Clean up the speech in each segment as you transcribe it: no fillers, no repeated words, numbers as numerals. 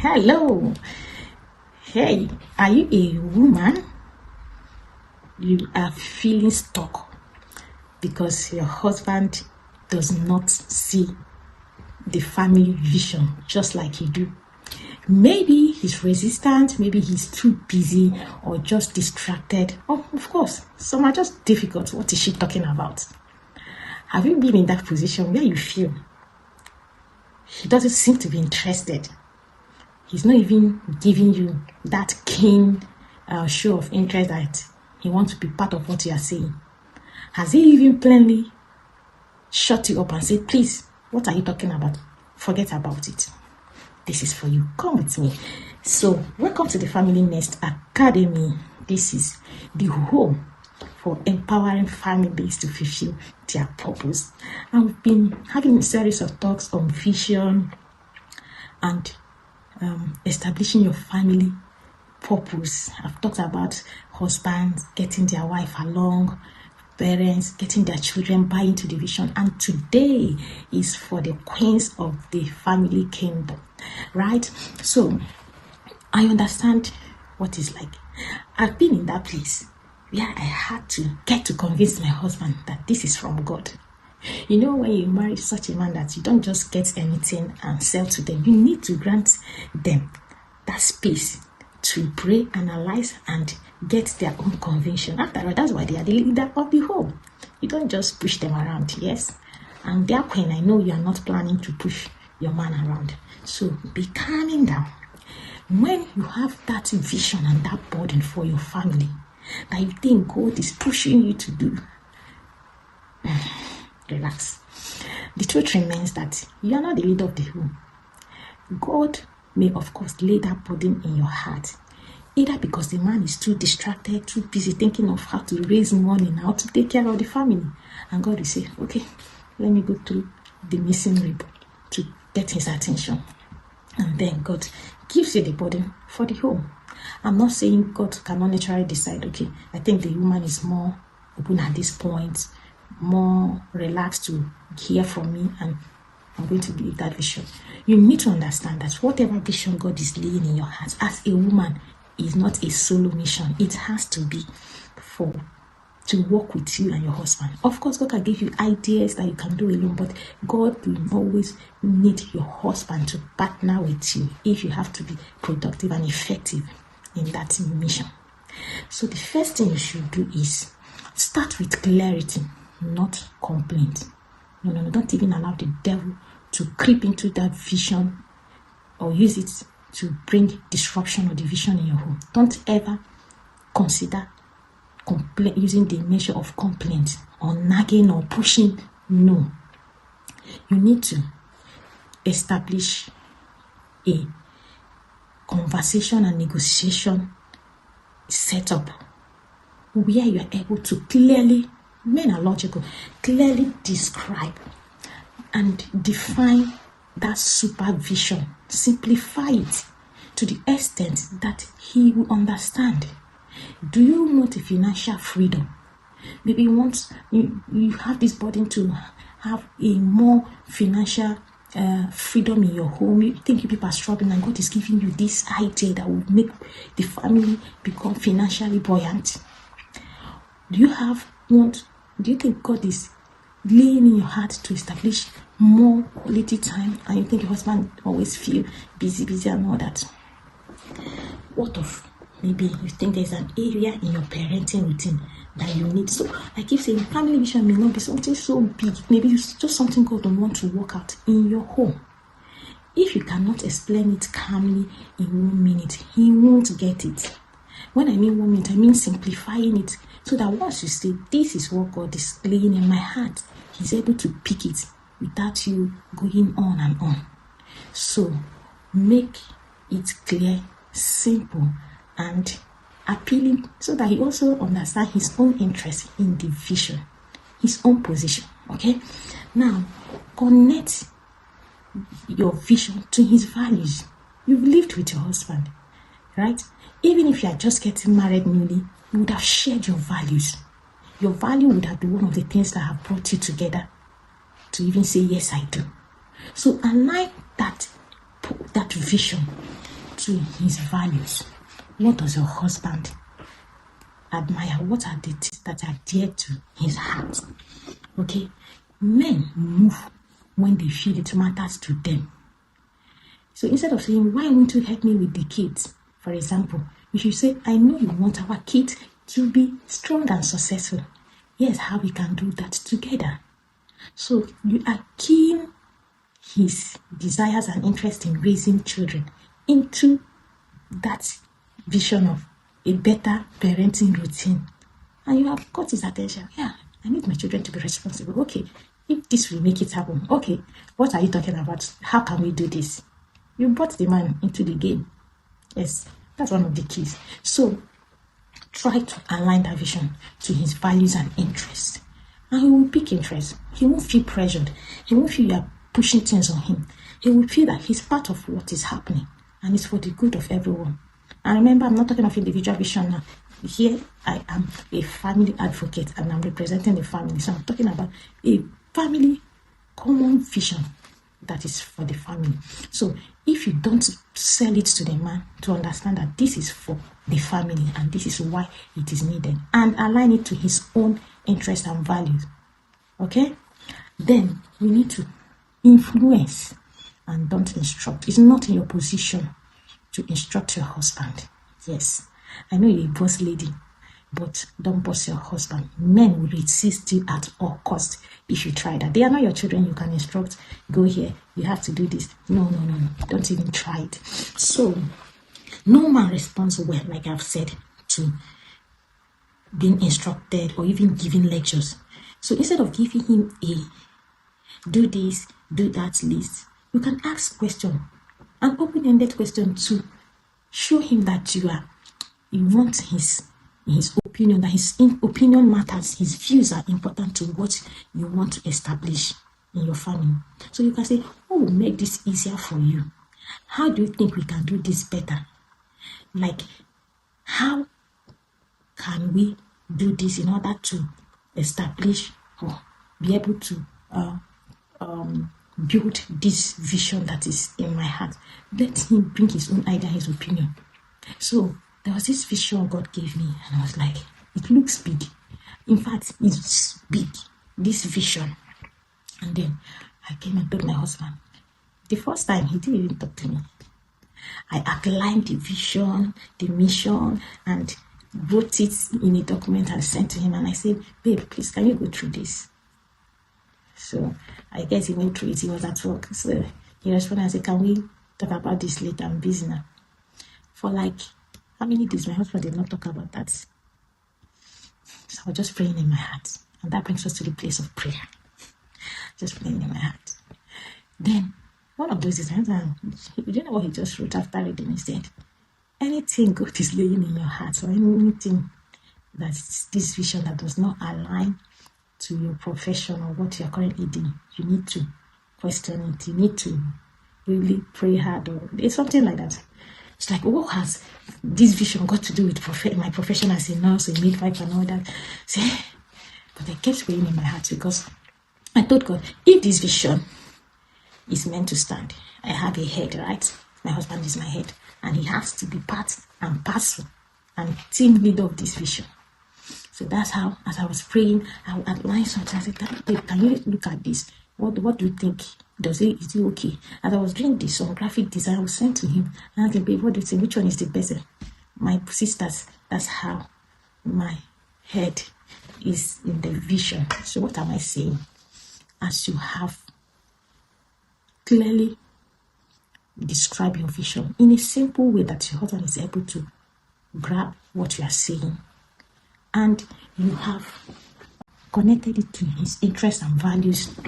Hello. Hey, are you a woman? You are feeling stuck because your husband does not see the family vision just like you do. Maybe he's resistant, maybe he's too busy or just distracted. Oh, of course, some are just difficult. What is she talking about? Have you been in that position where you feel he doesn't seem to be interested? He's not even giving you that keen show of interest that he wants to be part of what you are saying. Has he even plainly shut you up and said, please, what are you talking about? Forget about it. This is for you. Come with me. So, welcome to the Family Nest Academy. This is the home for empowering families to fulfill their purpose. And we've been having a series of talks on vision and establishing your family purpose. I've talked about husbands getting their wife along, parents getting their children buy into the vision, and today is for the queens of the family kingdom, right? So I understand what it's like. I've been in that place where I had to get to convince my husband that this is from God. You know, when you marry such a man that you don't just get anything and sell to them, you need to grant them that space to pray, analyze, and get their own conviction. After all, that's why they are the leader of the home. You don't just push them around, yes? And their queen, I know you are not planning to push your man around. So be calming down. When you have that vision and that burden for your family that you think God is pushing you to do, relax. The truth remains that you are not the leader of the home. God may, of course, lay that burden in your heart, either because the man is too distracted, too busy thinking of how to raise money now to take care of the family. And God will say, okay, let me go through the missing rib to get his attention. And then God gives you the burden for the home. I'm not saying God cannot naturally decide, okay, I think the woman is more open at this point, more relaxed to hear from me, and I'm going to give that vision. You need to understand that whatever vision God is laying in your heart as a woman is not a solo mission. It has to be to work with you and your husband. Of course, God can give you ideas that you can do alone, but God will always need your husband to partner with you if you have to be productive and effective in that mission. So the first thing you should do is start with clarity, not complaint. No, don't even allow the devil to creep into that vision or use it to bring disruption or division in your home. Don't ever consider using the measure of complaint or nagging or pushing. No. You need to establish a conversation and negotiation setup where you are able to clearly, men are logical, clearly describe and define that supervision. Simplify it to the extent that he will understand. Do you want a financial freedom? Maybe once you have this burden to have a more financial freedom in your home. You think you people are struggling and God is giving you this idea that will make the family become financially buoyant. Do you think God is laying in your heart to establish more quality time, and you think your husband always feel busy and all that? What of maybe you think there's an area in your parenting routine that you need? So I keep saying family vision may not be something so big. Maybe it's just something God don't want to work out in your home. If you cannot explain it calmly in 1 minute, he won't get it. When I mean 1 minute, I mean simplifying it so that once you say, this is what God is laying in my heart, he's able to pick it without you going on and on. So make it clear, simple, and appealing so that he also understands his own interest in the vision, his own position. Okay? Now, connect your vision to his values. You've lived with your husband, right? Even if you are just getting married newly, you would have shared your values. Your value would have been one of the things that have brought you together to even say, yes, I do. So align that vision to his values. What does your husband admire? What are the things that are dear to his heart? Okay, men move when they feel it matters to them. So instead of saying, why won't you help me with the kids? For example, you should say, I know you want our kids to be strong and successful. Yes, how we can do that together. So you are keying his desires and interest in raising children into that vision of a better parenting routine. And you have got his attention. Yeah, I need my children to be responsible. Okay, if this will make it happen. Okay, what are you talking about? How can we do this? You brought the man into the game. Yes, that's one of the keys. So try to align that vision to his values and interests. And he will pick interest. He won't feel pressured. He won't feel you are pushing things on him. He will feel that he's part of what is happening and it's for the good of everyone. And remember, I'm not talking of individual vision now. Here, I am a family advocate and I'm representing the family. So I'm talking about a family common vision that is for the family. So if you don't sell it to the man to understand that this is for the family and this is why it is needed, and align it to his own interests and values, okay, then we need to influence and don't instruct. It's not in your position to instruct your husband. Yes, I know you're a boss lady, but don't boss your husband. Men will resist you at all costs if you try that. They are not your children. You can instruct, go here, you have to do this. No. Don't even try it. So, no man responds well, like I've said, to being instructed or even giving lectures. So instead of giving him a do this, do that list, you can ask question, an open-ended question to show him that you want his opinion, that his opinion matters, his views are important to what you want to establish in your family. So you can say, what will make this easier for you? How do you think we can do this better? Like, how can we do this in order to establish or be able to build this vision that is in my heart? Let him bring his own idea, his opinion. So there was this vision God gave me, and I was like, it looks big. In fact, it's big, this vision. And then I came and told my husband. The first time, he didn't even talk to me. I outlined the vision, the mission, and wrote it in a document and sent to him. And I said, babe, please, can you go through this? So I guess he went through it. He was at work. So he responded and said, can we talk about this later? I'm busy now. For like, how many days my husband did not talk about that? So I was just praying in my heart. And that brings us to the place of prayer. Just praying in my heart. Then, one of those days, you know what he just wrote after reading? He said, anything God is laying in your heart, or anything that is this vision that does not align to your profession or what you're currently doing, you need to question it. You need to really pray hard, or it's something like that. It's like, what has this vision got to do with my profession as a nurse, a midwife, and all that? But I kept praying in my heart because I told God, if this vision is meant to stand, I have a head, right? My husband is my head, and he has to be part and parcel and team leader of this vision. So that's how, as I was praying, I would outline something. I said, babe, can you look at this? What do you think? Is it okay? As I was doing this, some graphic design I was sent to him. And I said, babe, what do you think? Which one is the best? My sisters, that's how my head is in the vision. So what am I saying? As you have clearly describe your vision in a simple way that your husband is able to grab what you are saying, and you have connected it to his interests and values,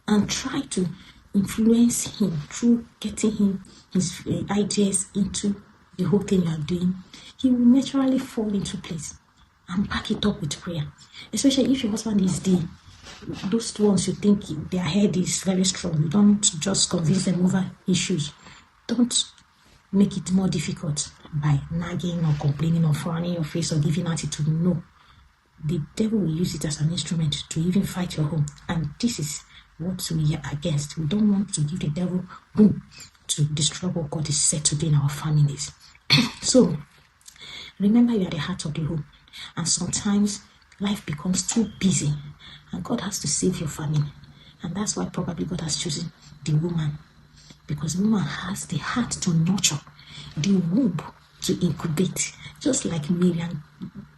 and try to influence him through getting him his ideas into the whole thing you are doing, he will naturally fall into place and back it up with prayer. Especially if your husband is those ones you think their head is very strong. You don't just convince them over issues. Don't make it more difficult by nagging or complaining or frowning your face or giving attitude. No. The devil will use it as an instrument to even fight your home. And this is what we are against. We don't want to give the devil room to destroy what God is set to do in our families. So remember, you are the heart of the home, and sometimes life becomes too busy and God has to save your family. And that's why probably God has chosen the woman, because the woman has the heart to nurture, the womb to incubate, just like Mary. And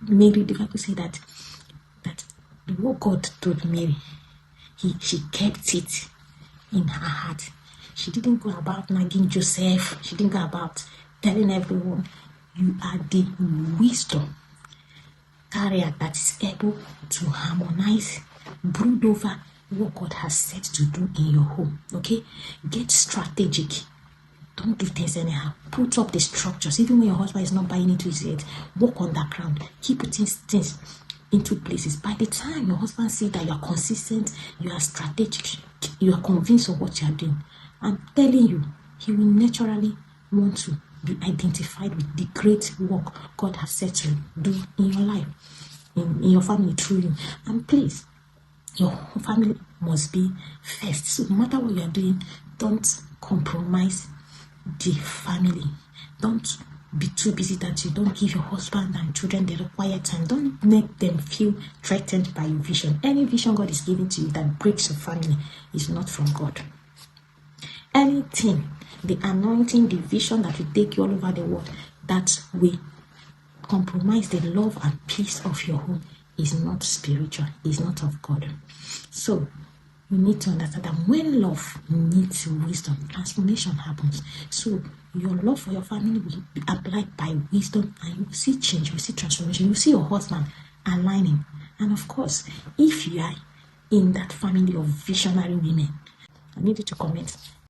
Mary, the Bible say that what God told Mary, she kept it in her heart. She didn't go about nagging Joseph. She didn't go about telling everyone. You are the wisdom carrier that is able to harmonize, brood over what God has said to do in your home. Okay? Get strategic. Don't do things anyhow. Put up the structures. Even when your husband is not buying into his head, work on the ground. Keep putting things into places. By the time your husband sees that you are consistent, you are strategic, you are convinced of what you are doing, I'm telling you, he will naturally want to be identified with the great work God has set to do in your life, in your family, through you. And please, your family must be first. So no matter what you are doing, don't compromise the family. Don't be too busy that you don't give your husband and children the required time. Don't make them feel threatened by your vision. Any vision God is giving to you that breaks your family is not from God. Anything, the anointing, the vision that will take you all over the world, that will compromise the love and peace of your home, is not spiritual, is not of God. So you need to understand that when love meets wisdom, transformation happens. So your love for your family will be applied by wisdom, and you will see change, you will see transformation, you will see your husband aligning. And of course, if you are in that family of visionary women, I need you to comment